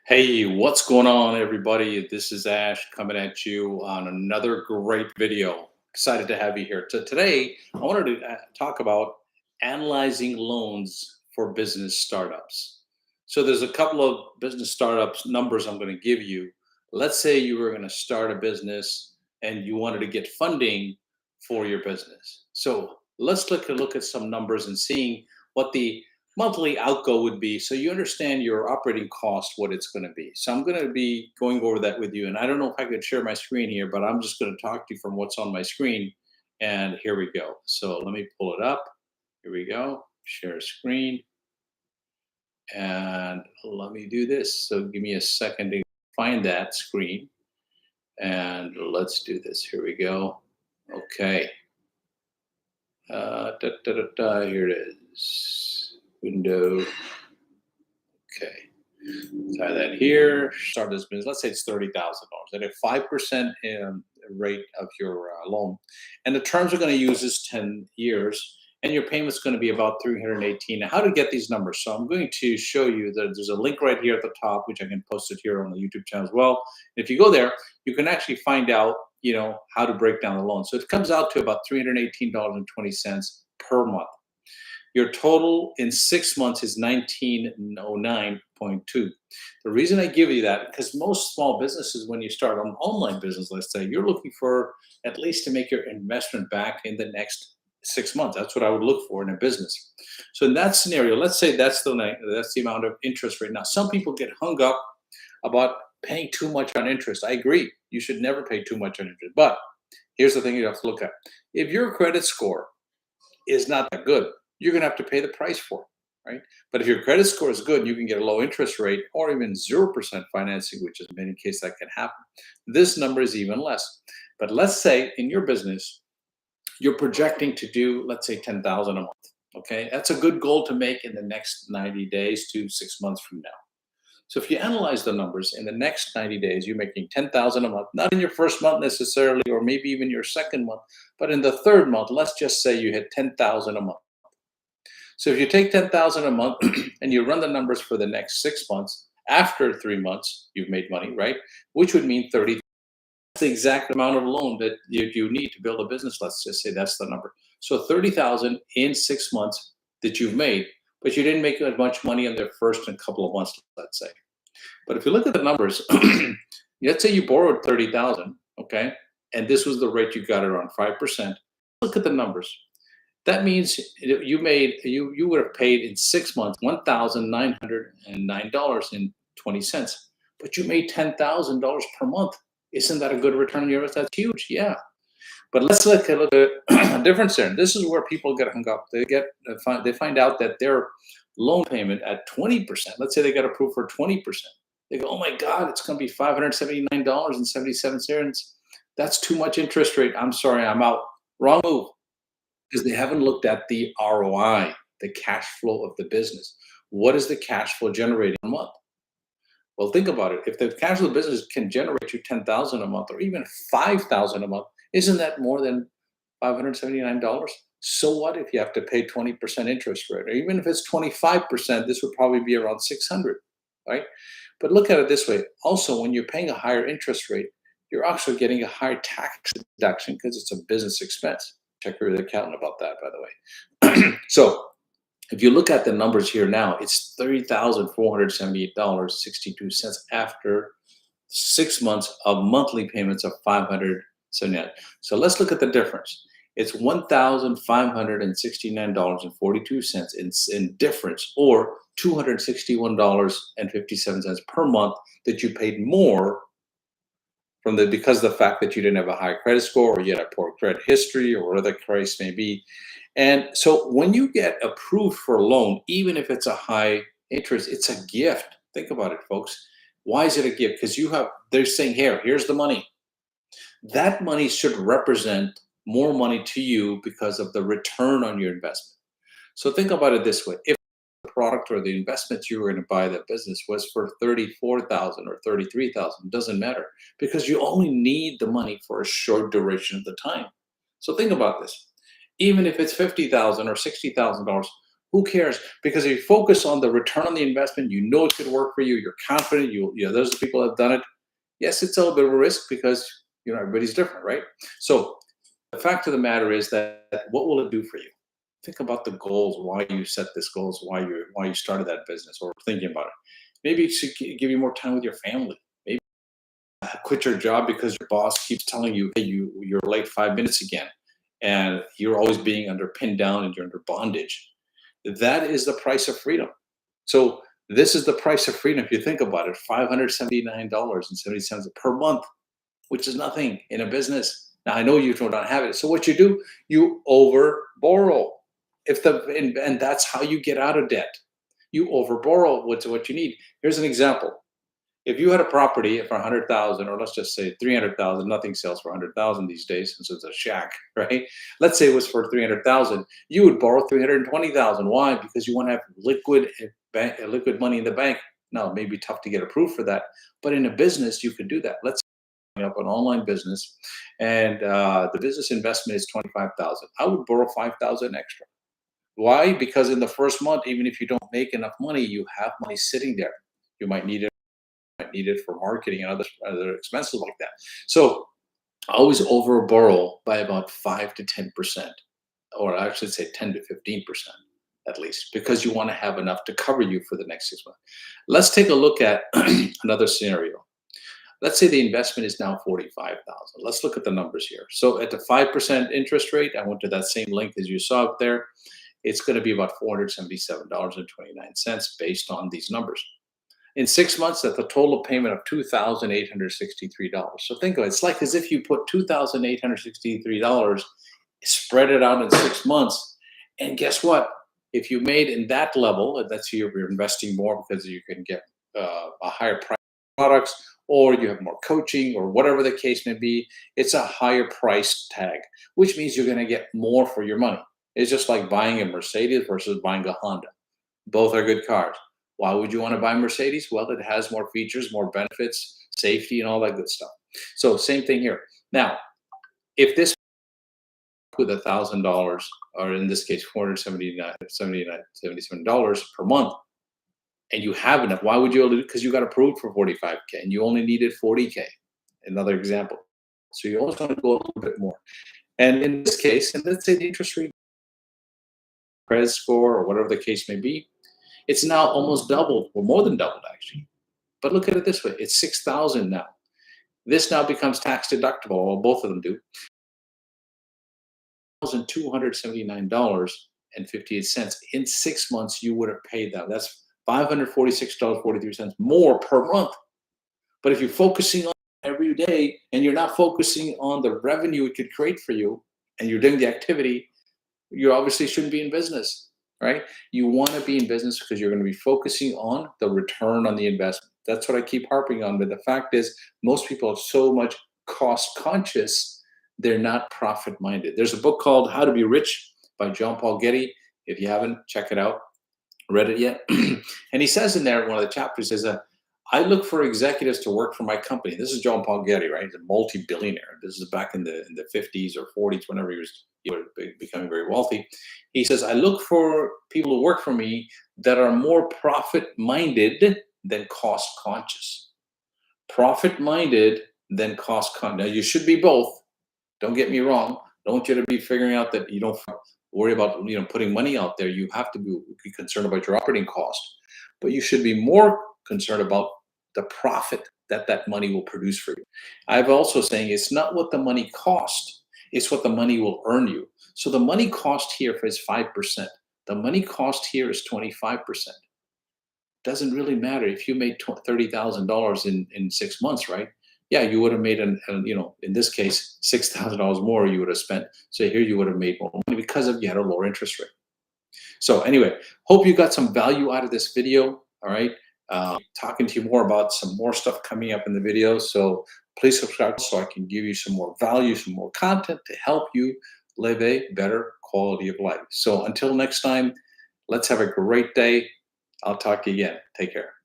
Hey, what's going on, everybody? This is Ash coming at you on another great video. Excited to have you here. Today, I wanted to talk about analyzing loans for business startups. So, there's a couple of business startups numbers I'm going to give you. Let's say you were going to start a business and you wanted to get funding for your business. So, let's look at some numbers and seeing what the monthly outgo would be so you understand your operating cost, what it's going to be. So I'm going to be going over that with you, and I don't know if I could share my screen here, but I'm just going to talk to you from what's on my screen. And here we go. So let me pull it up. Here we go. Share screen, and let me do this. So give me a second to find that screen, and let's do this. Here we go. Okay. Here it is. Window. Okay. Tie that here. Start this business. Let's say it's $30,000 at a 5% rate of your loan, and the terms we're going to use is 10 years, and your payment's going to be about 318. Now, how to get these numbers? So I'm going to show you that there's a link right here at the top, which I can post it here on the YouTube channel as well. If you go there, you can actually find out, how to break down the loan. So it comes out to about $318.20 per month. Your total in 6 months is 1909.2. The reason I give you that, because most small businesses, when you start an online business, let's say, you're looking for at least to make your investment back in the next 6 months. That's what I would look for in a business. So in that scenario, let's say that's the amount of interest rate. Now, some people get hung up about paying too much on interest. I agree. You should never pay too much on interest. But here's the thing you have to look at. If your credit score is not that good, you're going to have to pay the price for it, right? But if your credit score is good, you can get a low interest rate or even 0% financing, which is in many cases that can happen. This number is even less. But let's say in your business, you're projecting to do, let's say, 10,000 a month. Okay, that's a good goal to make in the next 90 days to 6 months from now. So if you analyze the numbers in the next 90 days, you're making 10,000 a month, not in your first month necessarily, or maybe even your second month, but in the third month, let's just say you hit 10,000 a month. So if you take 10,000 a month and you run the numbers for the next 6 months, after 3 months, you've made money, right? Which would mean 30. That's the exact amount of loan that you need to build a business. Let's just say that's the number. So 30,000 in 6 months that you've made, but you didn't make as much money in the first couple of months, let's say. But if you look at the numbers, let's say you borrowed 30,000, okay, and this was the rate you got around 5%. Look at the numbers. That means you would have paid in 6 months $1,909.20, but you made $10,000 per month. Isn't that a good return on your investment? That's huge, yeah. But let's look at a difference there. This is where people get hung up. They find out that their loan payment at 20%. Let's say they got approved for 20%. They go, oh my God, it's going to be $579.77. That's too much interest rate. I'm sorry, I'm out. Wrong move, because they haven't looked at the ROI, the cash flow of the business. What is the cash flow generating a month? Well, think about it. If the cash flow of the business can generate you 10,000 a month or even 5,000 a month, isn't that more than $579? So what if you have to pay 20% interest rate? Or even if it's 25%, this would probably be around 600, right? But look at it this way. Also, when you're paying a higher interest rate, you're also getting a higher tax deduction because it's a business expense. Check with the accountant about that, by the way. So if you look at the numbers here now, it's $30,478.62 after 6 months of monthly payments of $579. So let's look at the difference. It's $1,569.42 in difference, or $261.57 per month that you paid more because of the fact that you didn't have a high credit score, or you had a poor credit history, or whatever the case may be. And so when you get approved for a loan, even if it's a high interest, it's a gift. Think about it, folks. Why is it a gift? Because they're saying, here's the money. That money should represent more money to you because of the return on your investment. So think about it this way. If the product or the investment you were going to buy that business was for 34,000 or 33,000, doesn't matter, because you only need the money for a short duration of the time. So think about this. Even if it's $50,000 or $60,000, Who cares? Because if you focus on the return on the investment, you know it could work for you. You're confident. Those people have done it. Yes, it's a little bit of a risk because everybody's different, right? So the fact of the matter is that what will it do for you? Think about the goals, why you set this goals, why you started that business, or thinking about it. Maybe it should give you more time with your family. Maybe quit your job because your boss keeps telling you, hey, you're late 5 minutes again, and you're always being pinned down and you're under bondage. That is the price of freedom. So this is the price of freedom. If you think about it, $579.70 per month, which is nothing in a business. Now I know you don't have it. So what you do, you over borrow. And that's how you get out of debt. You over borrow what's what you need. Here's an example. If you had a property for 100,000, or let's just say 300,000, nothing sells for 100,000 these days since it's a shack, right? Let's say it was for 300,000, you would borrow 320,000. Why? Because you want to have liquid money in the bank. Now, it may be tough to get approved for that, but in a business, you could do that. Let's up an online business, and the business investment is 25,000. I would borrow 5,000 extra. Why? Because in the first month, even if you don't make enough money, you have money sitting there. You might need it for marketing and other expenses like that. So always over borrow by about 5 to 10%, or I should say 10 to 15% at least, because you want to have enough to cover you for the next 6 months. Let's take a look at another scenario. Let's say the investment is now 45,000. Let's look at the numbers here. So at the 5% interest rate, I went to that same link as you saw up there. It's going to be about $477.29 based on these numbers. In 6 months, that's a total payment of $2,863. So think of it. It's like as if you put $2,863, spread it out in 6 months, and guess what? If you made in that level, that's you're investing more because you can get a higher price products, or you have more coaching, or whatever the case may be. It's a higher price tag, which means you're going to get more for your money. It's just like buying a Mercedes versus buying a Honda. Both are good cars. Why would you want to buy Mercedes? Well, it has more features, more benefits, safety, and all that good stuff. So same thing here. Now, if this with $1,000, or in this case, $477 per month, and you have enough, why would you? Because you got approved for 45K and you only needed 40K. Another example. So you always want to go a little bit more. And in this case, and let's say the interest rate, credit score, or whatever the case may be, it's now almost doubled, or more than doubled actually. But look at it this way: it's 6,000 now. This now becomes tax deductible. Well, both of them do. $1,279.58. In 6 months, you would have paid that. That's $546.43 more per month. But if you're focusing on every day and you're not focusing on the revenue it could create for you, and you're doing the activity, you obviously shouldn't be in business, right? You want to be in business because you're going to be focusing on the return on the investment. That's what I keep harping on. But the fact is, most people are so much cost conscious, they're not profit minded. There's a book called How to Be Rich by John Paul Getty. If you haven't, check it out. Read it yet? And he says in there, one of the chapters is I look for executives to work for my company. This is John Paul Getty, right? He's a multi-billionaire. This is back in the 50s or 40s, whenever he was becoming very wealthy. He says, I look for people who work for me that are more profit-minded than cost-conscious. Profit-minded than cost-conscious. Now, you should be both. Don't get me wrong. I don't want you to be figuring out that you don't worry about putting money out there. You have to be concerned about your operating cost, but you should be more concerned about the profit that money will produce for you. I'm also saying it's not what the money costs, it's what the money will earn you. So the money cost here is 5%. The money cost here is 25%. Doesn't really matter if you made $30,000 in 6 months, right? Yeah, you would have made in this case, $6,000 more you would have spent. So here you would have made more money because you had a lower interest rate. So anyway, hope you got some value out of this video. All right. Talking to you more about some more stuff coming up in the video. So please subscribe so I can give you some more value, some more content to help you live a better quality of life. So until next time, let's have a great day. I'll talk to you again. Take care.